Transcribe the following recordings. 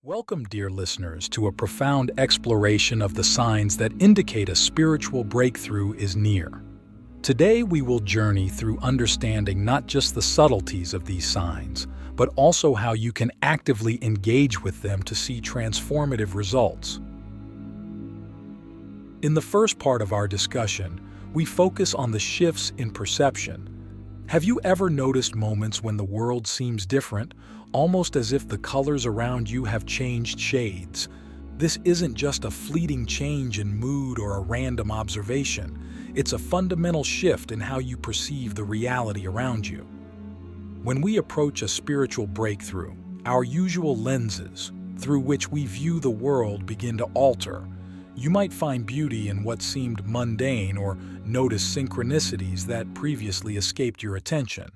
Welcome, dear listeners, to a profound exploration of the signs that indicate a spiritual breakthrough is near. Today, we will journey through understanding not just the subtleties of these signs, but also how you can actively engage with them to see transformative results. In the first part of our discussion, we focus on the shifts in perception. Have you ever noticed moments when the world seems different, almost as if the colors around you have changed shades? This isn't just a fleeting change in mood or a random observation. It's a fundamental shift in how you perceive the reality around you. When we approach a spiritual breakthrough, our usual lenses through which we view the world begin to alter. You might find beauty in what seemed mundane or notice synchronicities that previously escaped your attention.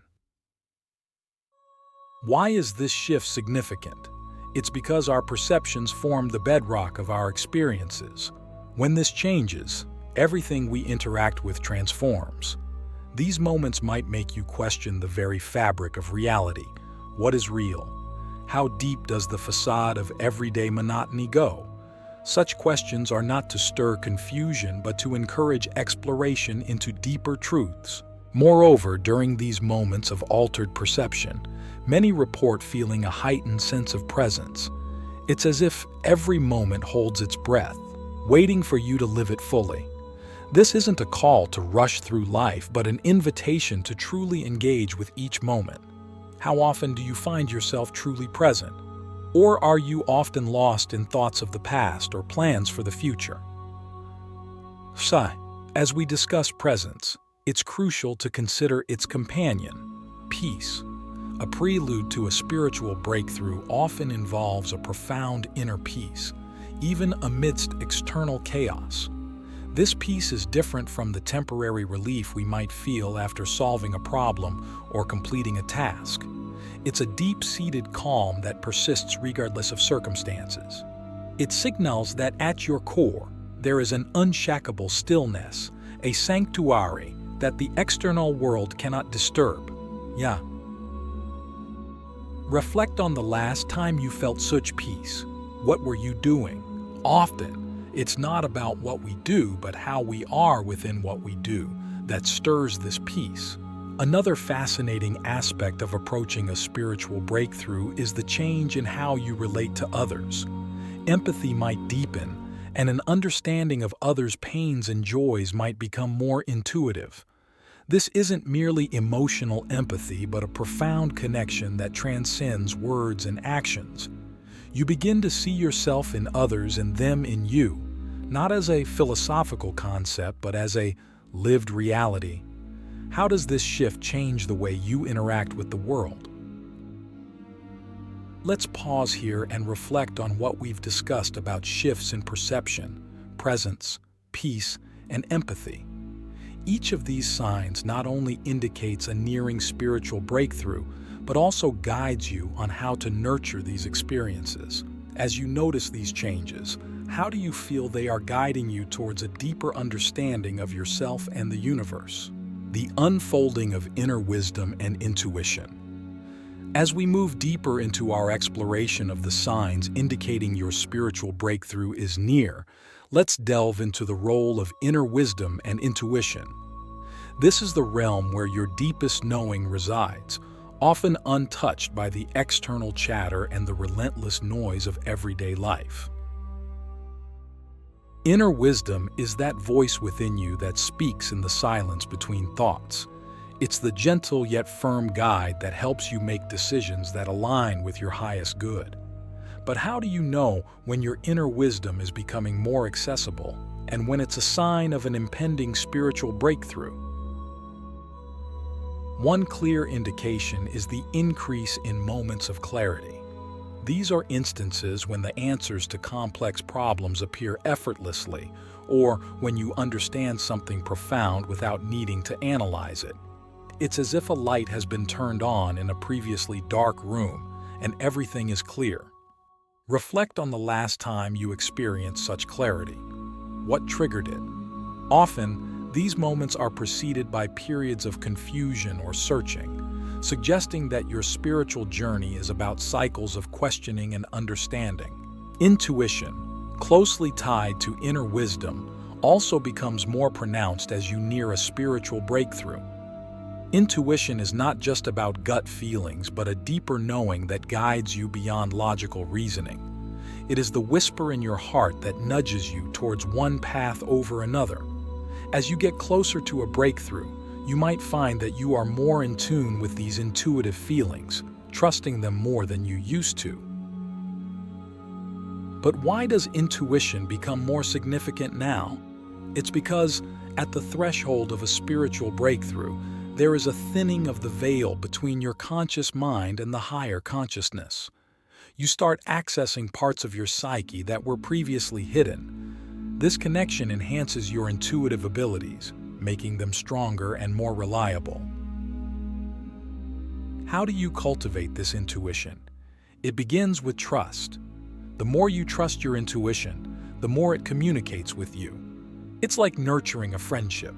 Why is this shift significant? It's because our perceptions form the bedrock of our experiences. When this changes, everything we interact with transforms. These moments might make you question the very fabric of reality. What is real? How deep does the facade of everyday monotony go? Such questions are not to stir confusion, but to encourage exploration into deeper truths. Moreover, during these moments of altered perception, many report feeling a heightened sense of presence. It's as if every moment holds its breath, waiting for you to live it fully. This isn't a call to rush through life, but an invitation to truly engage with each moment. How often do you find yourself truly present? Or are you often lost in thoughts of the past or plans for the future? As we discuss presence, it's crucial to consider its companion, peace. A prelude to a spiritual breakthrough often involves a profound inner peace, even amidst external chaos. This peace is different from the temporary relief we might feel after solving a problem or completing a task. It's a deep-seated calm that persists regardless of circumstances. It signals that at your core, there is an unshakable stillness, a sanctuary that the external world cannot disturb. Reflect on the last time you felt such peace. What were you doing? Often, it's not about what we do, but how we are within what we do that stirs this peace. Another fascinating aspect of approaching a spiritual breakthrough is the change in how you relate to others. Empathy might deepen, and an understanding of others' pains and joys might become more intuitive. This isn't merely emotional empathy, but a profound connection that transcends words and actions. You begin to see yourself in others and them in you, not as a philosophical concept, but as a lived reality. How does this shift change the way you interact with the world? Let's pause here and reflect on what we've discussed about shifts in perception, presence, peace, and empathy. Each of these signs not only indicates a nearing spiritual breakthrough, but also guides you on how to nurture these experiences. As you notice these changes, how do you feel they are guiding you towards a deeper understanding of yourself and the universe? The unfolding of inner wisdom and intuition. As we move deeper into our exploration of the signs indicating your spiritual breakthrough is near, let's delve into the role of inner wisdom and intuition. This is the realm where your deepest knowing resides, often untouched by the external chatter and the relentless noise of everyday life. Inner wisdom is that voice within you that speaks in the silence between thoughts. It's the gentle yet firm guide that helps you make decisions that align with your highest good. But how do you know when your inner wisdom is becoming more accessible and when it's a sign of an impending spiritual breakthrough? One clear indication is the increase in moments of clarity. These are instances when the answers to complex problems appear effortlessly, or when you understand something profound without needing to analyze it. It's as if a light has been turned on in a previously dark room, and everything is clear. Reflect on the last time you experienced such clarity. What triggered it? Often, these moments are preceded by periods of confusion or searching, suggesting that your spiritual journey is about cycles of questioning and understanding. Intuition, closely tied to inner wisdom, also becomes more pronounced as you near a spiritual breakthrough. Intuition is not just about gut feelings, but a deeper knowing that guides you beyond logical reasoning. It is the whisper in your heart that nudges you towards one path over another. As you get closer to a breakthrough, you might find that you are more in tune with these intuitive feelings, trusting them more than you used to. But why does intuition become more significant now? It's because, at the threshold of a spiritual breakthrough, there is a thinning of the veil between your conscious mind and the higher consciousness. You start accessing parts of your psyche that were previously hidden. This connection enhances your intuitive abilities, making them stronger and more reliable. How do you cultivate this intuition? It begins with trust. The more you trust your intuition, the more it communicates with you. It's like nurturing a friendship.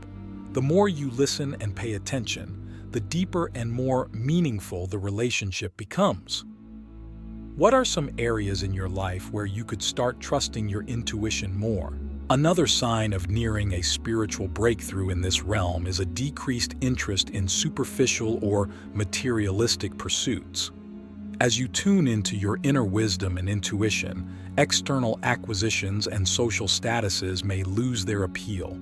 The more you listen and pay attention, the deeper and more meaningful the relationship becomes. What are some areas in your life where you could start trusting your intuition more? Another sign of nearing a spiritual breakthrough in this realm is a decreased interest in superficial or materialistic pursuits. As you tune into your inner wisdom and intuition, external acquisitions and social statuses may lose their appeal.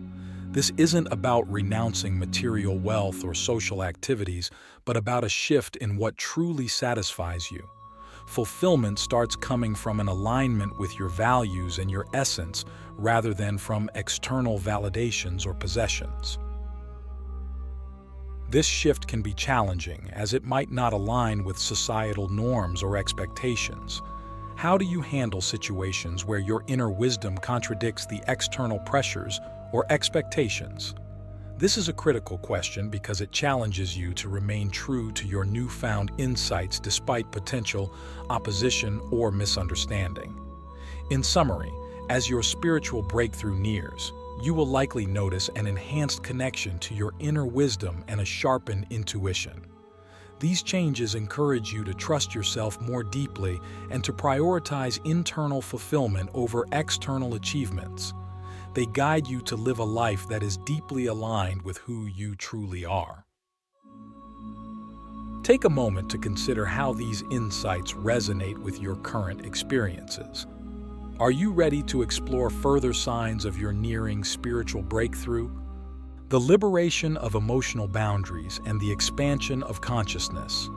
This isn't about renouncing material wealth or social activities, but about a shift in what truly satisfies you. Fulfillment starts coming from an alignment with your values and your essence rather than from external validations or possessions. This shift can be challenging, as it might not align with societal norms or expectations. How do you handle situations where your inner wisdom contradicts the external pressures or expectations? This is a critical question because it challenges you to remain true to your newfound insights despite potential opposition or misunderstanding. In summary, as your spiritual breakthrough nears, you will likely notice an enhanced connection to your inner wisdom and a sharpened intuition. These changes encourage you to trust yourself more deeply and to prioritize internal fulfillment over external achievements. They guide you to live a life that is deeply aligned with who you truly are. Take a moment to consider how these insights resonate with your current experiences. Are you ready to explore further signs of your nearing spiritual breakthrough? The liberation of emotional boundaries and the expansion of consciousness.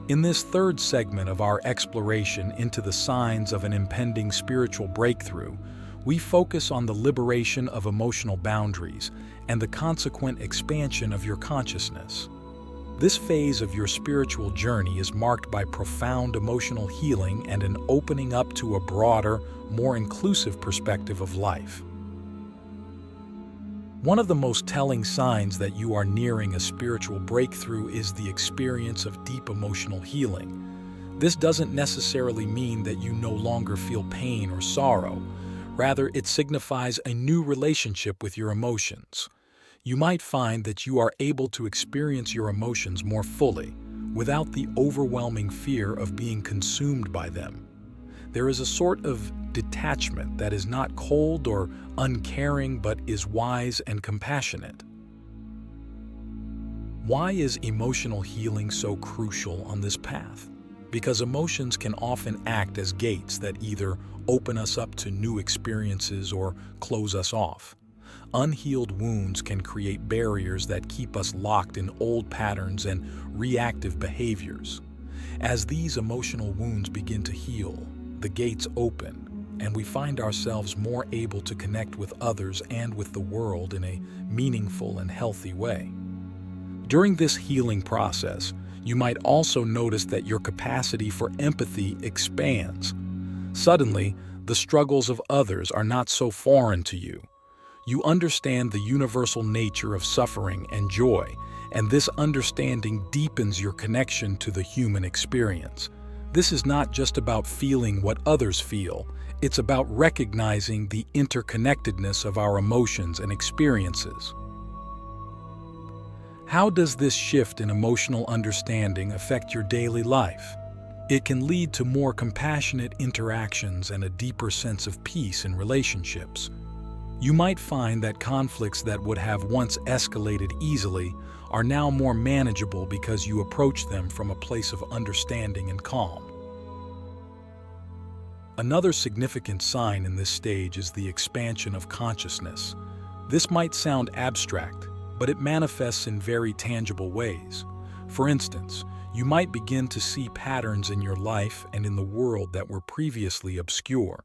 In this third segment of our exploration into the signs of an impending spiritual breakthrough, we focus on the liberation of emotional boundaries and the consequent expansion of your consciousness. This phase of your spiritual journey is marked by profound emotional healing and an opening up to a broader, more inclusive perspective of life. One of the most telling signs that you are nearing a spiritual breakthrough is the experience of deep emotional healing. This doesn't necessarily mean that you no longer feel pain or sorrow. Rather, it signifies a new relationship with your emotions. You might find that you are able to experience your emotions more fully, without the overwhelming fear of being consumed by them. There is a sort of detachment that is not cold or uncaring but is wise and compassionate. Why is emotional healing so crucial on this path? Because emotions can often act as gates that either open us up to new experiences or close us off. Unhealed wounds can create barriers that keep us locked in old patterns and reactive behaviors. As these emotional wounds begin to heal, the gates open, and we find ourselves more able to connect with others and with the world in a meaningful and healthy way. During this healing process, you might also notice that your capacity for empathy expands. Suddenly, the struggles of others are not so foreign to you. You understand the universal nature of suffering and joy, and this understanding deepens your connection to the human experience. This is not just about feeling what others feel, it's about recognizing the interconnectedness of our emotions and experiences. How does this shift in emotional understanding affect your daily life? It can lead to more compassionate interactions and a deeper sense of peace in relationships. You might find that conflicts that would have once escalated easily are now more manageable because you approach them from a place of understanding and calm. Another significant sign in this stage is the expansion of consciousness. This might sound abstract, but it manifests in very tangible ways. For instance, you might begin to see patterns in your life and in the world that were previously obscure.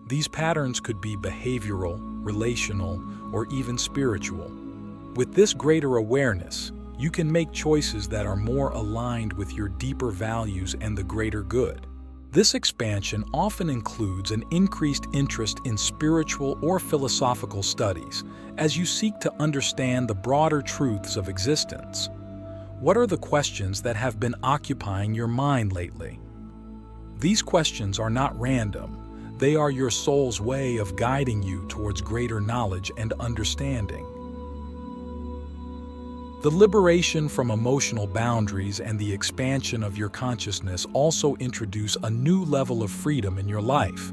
These patterns could be behavioral, relational, or even spiritual. With this greater awareness, you can make choices that are more aligned with your deeper values and the greater good. This expansion often includes an increased interest in spiritual or philosophical studies as you seek to understand the broader truths of existence. What are the questions that have been occupying your mind lately? These questions are not random. They are your soul's way of guiding you towards greater knowledge and understanding. The liberation from emotional boundaries and the expansion of your consciousness also introduce a new level of freedom in your life.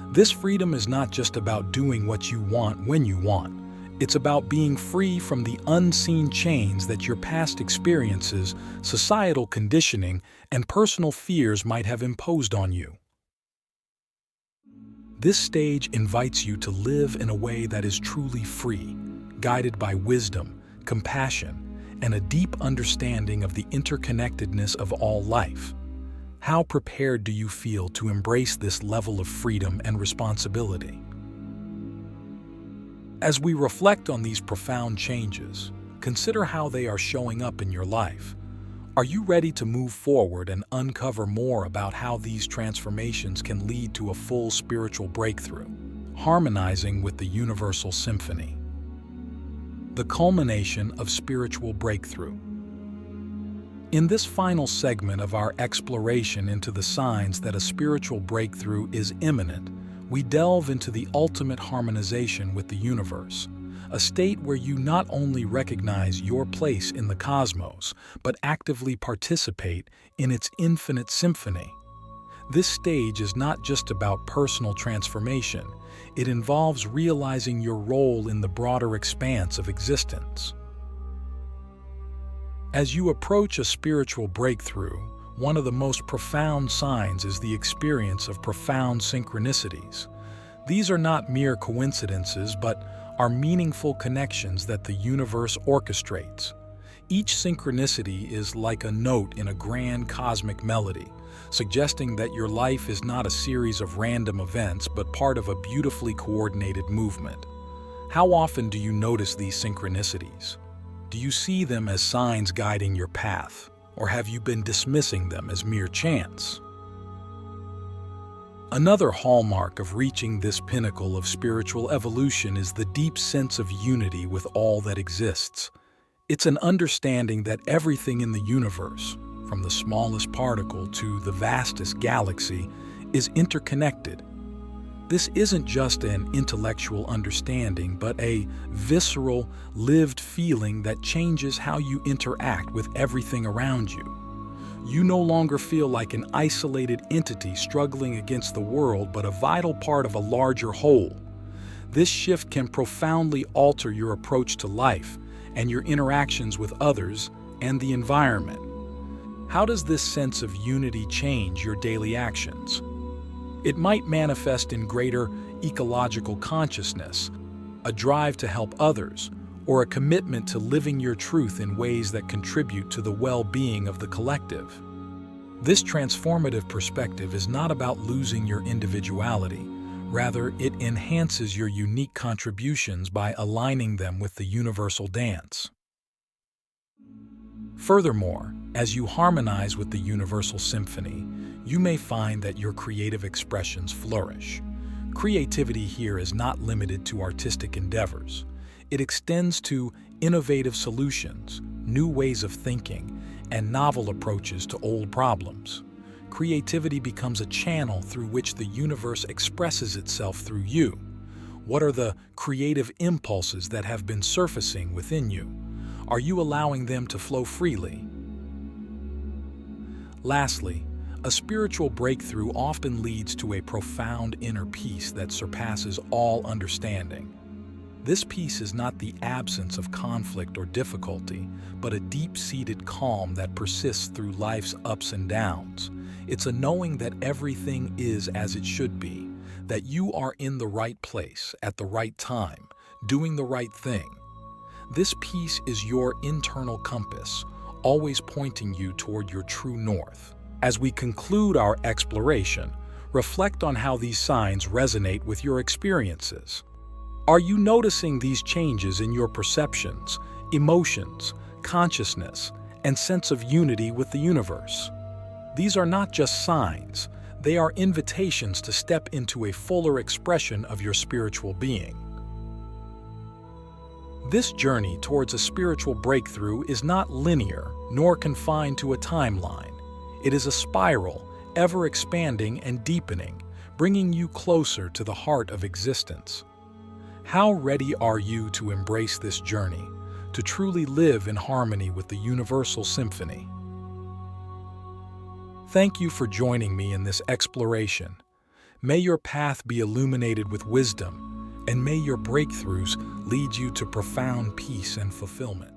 This freedom is not just about doing what you want when you want. It's about being free from the unseen chains that your past experiences, societal conditioning, and personal fears might have imposed on you. This stage invites you to live in a way that is truly free, guided by wisdom, compassion, and a deep understanding of the interconnectedness of all life. How prepared do you feel to embrace this level of freedom and responsibility? As we reflect on these profound changes, consider how they are showing up in your life. Are you ready to move forward and uncover more about how these transformations can lead to a full spiritual breakthrough, harmonizing with the universal symphony? The culmination of spiritual breakthrough. In this final segment of our exploration into the signs that a spiritual breakthrough is imminent, we delve into the ultimate harmonization with the universe, a state where you not only recognize your place in the cosmos, but actively participate in its infinite symphony. This stage is not just about personal transformation. It involves realizing your role in the broader expanse of existence. As you approach a spiritual breakthrough, one of the most profound signs is the experience of profound synchronicities. These are not mere coincidences, but are meaningful connections that the universe orchestrates. Each synchronicity is like a note in a grand cosmic melody, suggesting that your life is not a series of random events, but part of a beautifully coordinated movement. How often do you notice these synchronicities? Do you see them as signs guiding your path, or have you been dismissing them as mere chance? Another hallmark of reaching this pinnacle of spiritual evolution is the deep sense of unity with all that exists. It's an understanding that everything in the universe, from the smallest particle to the vastest galaxy, is interconnected. This isn't just an intellectual understanding, but a visceral, lived feeling that changes how you interact with everything around you. You no longer feel like an isolated entity struggling against the world, but a vital part of a larger whole. This shift can profoundly alter your approach to life and your interactions with others and the environment. How does this sense of unity change your daily actions? It might manifest in greater ecological consciousness, a drive to help others, or a commitment to living your truth in ways that contribute to the well-being of the collective. This transformative perspective is not about losing your individuality. Rather, it enhances your unique contributions by aligning them with the universal dance. Furthermore, as you harmonize with the universal symphony, you may find that your creative expressions flourish. Creativity here is not limited to artistic endeavors. It extends to innovative solutions, new ways of thinking, and novel approaches to old problems. Creativity becomes a channel through which the universe expresses itself through you. What are the creative impulses that have been surfacing within you? Are you allowing them to flow freely? Lastly, A spiritual breakthrough often leads to a profound inner peace that surpasses all understanding. This peace is not the absence of conflict or difficulty, but a deep-seated calm that persists through life's ups and downs. It's a knowing that everything is as it should be, that you are in the right place at the right time, doing the right thing. This peace is your internal compass, always pointing you toward your true north. As we conclude our exploration, reflect on how these signs resonate with your experiences. Are you noticing these changes in your perceptions, emotions, consciousness, and sense of unity with the universe? These are not just signs, they are invitations to step into a fuller expression of your spiritual being. This journey towards a spiritual breakthrough is not linear nor confined to a timeline. It is a spiral, ever expanding and deepening, bringing you closer to the heart of existence. How ready are you to embrace this journey, to truly live in harmony with the universal symphony? Thank you for joining me in this exploration. May your path be illuminated with wisdom, and may your breakthroughs lead you to profound peace and fulfillment.